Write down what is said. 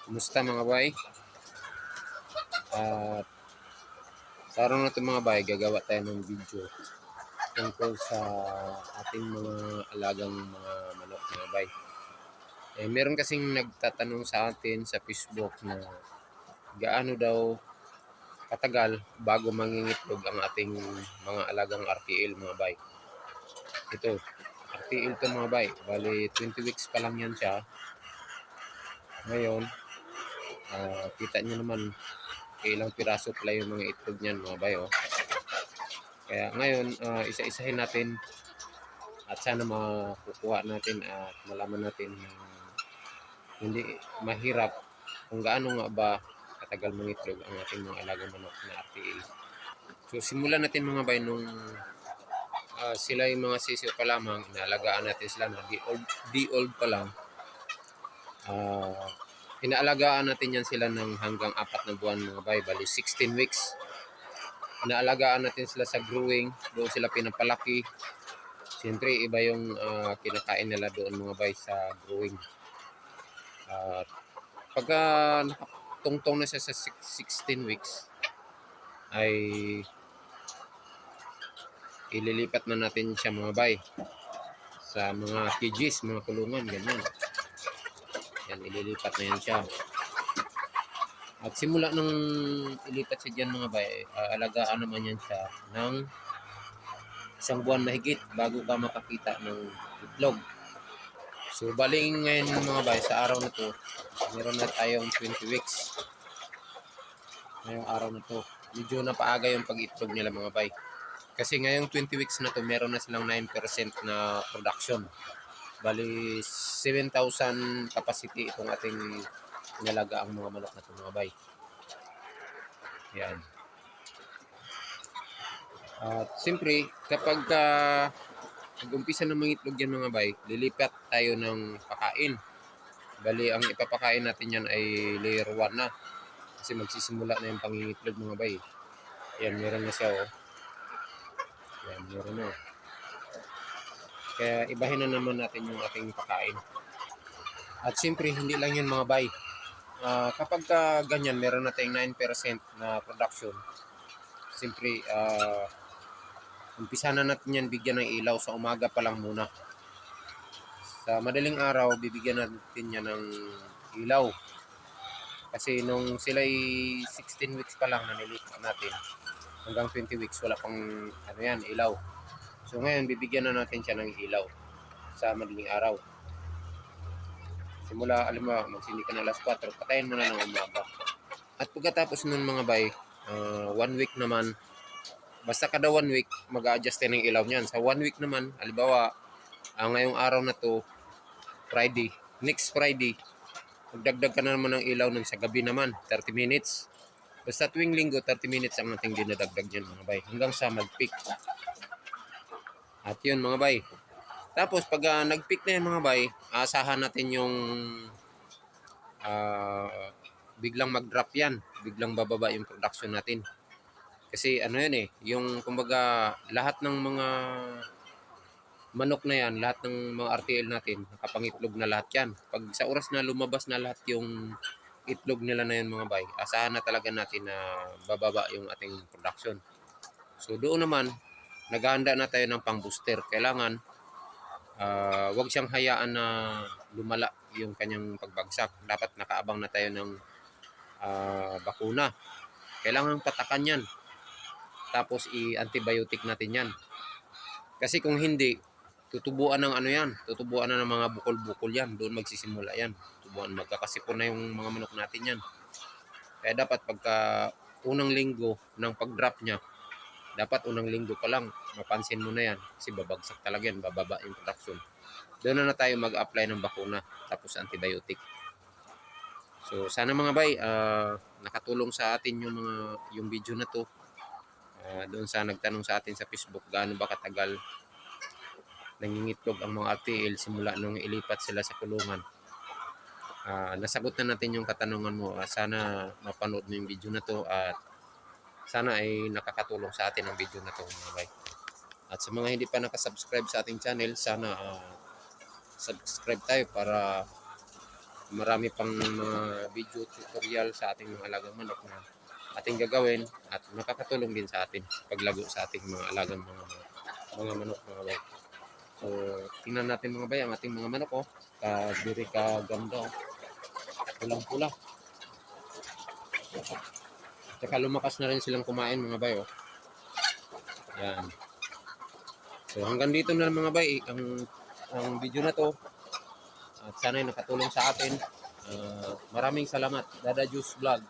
Kumusta mga bay? At sa araw na ito mga bay, gagawa tayo ng video tungkol sa ating mga alagang mga manok mga bay. Meron kasing nagtatanong sa atin sa Facebook na gaano daw katagal bago mangingitlog ang ating mga alagang RTL mga bay. Ito, RTL to mga bay. Bali, 20 weeks pa lang yan siya. Ngayon, kita nyo naman ilang piraso pala yung mga itlog niyan mga bay. Oh. Kaya ngayon, isa-isahin natin at sana makukuha natin at malaman natin na hindi mahirap kung gaano nga ba katagal mangitlog ang ating mga alagang manok na RTL. So simulan natin mga bay nung sila yung mga sisiyo pa lamang, inaalagaan natin sila na di-old pa lang. Inaalagaan natin yan sila ng hanggang 4 na buwan mga bay, bali 16 weeks. Inaalagaan natin sila sa growing, doon sila pinapalaki. Siyempre, iba yung kinakain nila doon mga bay sa growing. Pagka nakatungtong na siya sa 16 weeks, ay ililipat na natin siya mga bay sa mga cages, mga kulungan, ganyan. Yan, ililipat na yan siya. At simula nung ilipat siya dyan mga bay, alagaan naman yan siya ng isang buwan mahigit bago ka makakita ng itlog. So, baling ngayon mga bay, sa araw na to, meron na tayong 20 weeks. Ngayong araw na to, medyo napaaga yung pag-itlog nila mga bay. Kasi ngayong 20 weeks na to, meron na silang 9% na production. Bali, 7,000 capacity itong ating inalaga ang mga manok na to mga bay. Yan. At siyempre, kapag nag-umpisa na mangitlog yan mga bay, lilipat tayo ng pakain. Bali, ang ipapakain natin yan ay layer 1 na. Kasi magsisimula na yung pangingitlog mga bay. Yan, meron na siya oh. Yan, meron na. Kaya ibahin na naman natin yung ating pakain. At siyempre, hindi lang yun mga bay. Kapag ganyan, meron na tayong 9% na production. Siyempre, umpisa na natin yan bigyan ng ilaw sa umaga pa lang muna. Sa madaling araw, bibigyan natin yan ng ilaw. Kasi nung sila 16 weeks pa lang nanilipat natin, hanggang 20 weeks wala pang ilaw. So ngayon, bibigyan na natin siya ng ilaw sa madaling araw. Simula, alam mo, magsindi ka na alas 4, patayin mo na ng umaga. At pagkatapos nun mga bay, 1 week naman, basta kada 1 week, mag-a-adjust tayo ng ilaw niyan. Sa 1 week naman, halimbawa, ngayong araw na to, Friday, next Friday, magdagdag ka na naman ng ilaw nun sa gabi naman, 30 minutes. Basta tuwing linggo, 30 minutes ang ating dinadagdag niyan mga bay, hanggang sa mag-peak. At yun mga bay. Tapos pag nag-peak na yan mga bay, asahan natin yung biglang mag-drop yan, biglang bababa yung production natin. Kasi ano yan yung kumbaga lahat ng mga manok na yan, lahat ng mga RTL natin, nakapangitlog na lahat yan. Pag sa oras na lumabas na lahat yung itlog nila na yan mga bay, asahan na talaga natin na bababa yung ating production. So doon naman, naghahanda na tayo ng pang-booster. Kailangan, wag siyang hayaan na lumala yung kanyang pagbagsak. Dapat nakaabang na tayo ng bakuna. Kailangan patakan yan. Tapos i-antibiotic natin yan. Kasi kung hindi, tutubuan ng tutubuan na ng mga bukol-bukol yan. Doon magsisimula yan. Tutubuan, magkakasipon na yung mga manok natin yan. Kaya dapat pagka unang linggo ng pag-drop niya, dapat unang linggo pa lang, mapansin mo na yan. Kasi babagsak talaga yan, bababa yung production. Doon na tayo mag-apply ng bakuna, tapos antibiotic. So sana mga bay, nakatulong sa atin yung video na to. Doon sa nagtanong sa atin sa Facebook, gaano ba katagal nangingitlog ang mga RTL simula nung ilipat sila sa kulungan. Nasagot na natin yung katanungan mo. Sana mapanood mo yung video na to at sana ay nakakatulong sa atin ang video na to mga bay. At sa mga hindi pa nakasubscribe sa ating channel, sana subscribe tayo para marami pang mga video tutorial sa ating mga alagang manok na ating gagawin at makakatulong din sa atin paglago sa ating mga alagang mga manok mga bay. So, tingnan natin mga bay ang ating mga manok oh. Kadiri ka ganda oh. Pulang-pula. Tsaka lumakas na rin silang kumain mga bay oh. Yan. So hanggang dito na lang mga bay ang video na to. At sana'y nakatulong sa atin. Maraming salamat. Dada Juice Vlog.